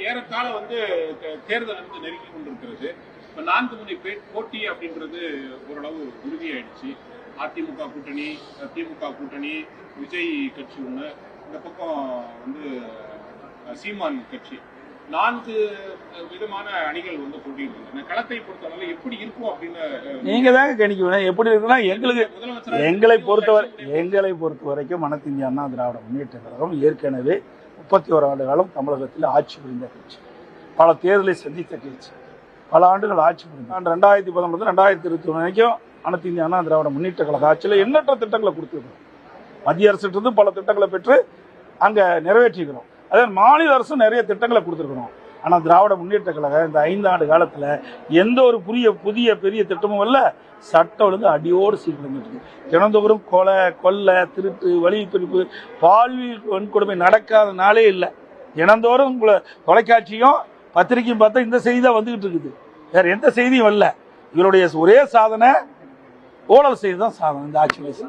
ஏறத்தாழ தேர்தல் நெருங்கி கொண்டிருக்கிறது. இப்ப 4 முனை போட்டி அப்படின்றது ஓரளவு உறுதியாயிடுச்சு. அதிமுக கூட்டணி, திமுக கூட்டணி, விஜய் கட்சி ஒண்ணு, இந்த பக்கம் சீமான் கட்சி, 4 விதமான அணிகள் போட்டியிட்டு களத்தை பொறுத்தவரை எப்படி இருக்கும் அப்படின்னு நீங்க தாங்க கணிக்கணும். எப்படி இருக்குன்னா எங்களை பொறுத்த வரைக்கும் அனைத்து இந்திய அண்ணா திராவிட முன்னேற்ற கழகம் ஏற்கனவே 31 ஆண்டு காலம் தமிழகத்தில் ஆட்சி புரிந்த கட்சி, பல தேர்தலை சந்தித்த கட்சி, பல ஆண்டுகள் ஆட்சி புரிந்த 2019 2021 வரைக்கும் அனைத்து இந்திய அண்ணா திராவிட முன்னேற்ற கழக ஆட்சியில் எண்ணற்ற திட்டங்களை கொடுத்துருக்கோம். மத்திய அரசு பல திட்டங்களை பெற்று அங்க நிறைவேற்றிக்கிறோம். அதே மாநில அரசும் நிறைய திட்டங்களை கொடுத்துருக்கணும். ஆனால் திராவிட முன்னேற்ற கழகம் இந்த 5 ஆண்டு காலத்தில் எந்த ஒரு புதிய பெரிய திட்டமும் இல்லை. சட்டம் ஒழுங்கு அடியோடு சீக்கிரம் தினந்தோறும் கொலை, திருட்டு, வழிப்பிரிப்பு, பாலியல் வன்கொடுமை நடக்காத நாளே இல்லை. தினந்தோறும் தொலைக்காட்சியும் பத்திரிகையும் பார்த்தா இந்த செய்தி தான் வந்துகிட்டு இருக்குது. வேற எந்த செய்தியும் வரல. இவருடைய ஒரே சாதனை ஊழல் செய்து தான் சாதனை இந்த ஆட்சி வயசு.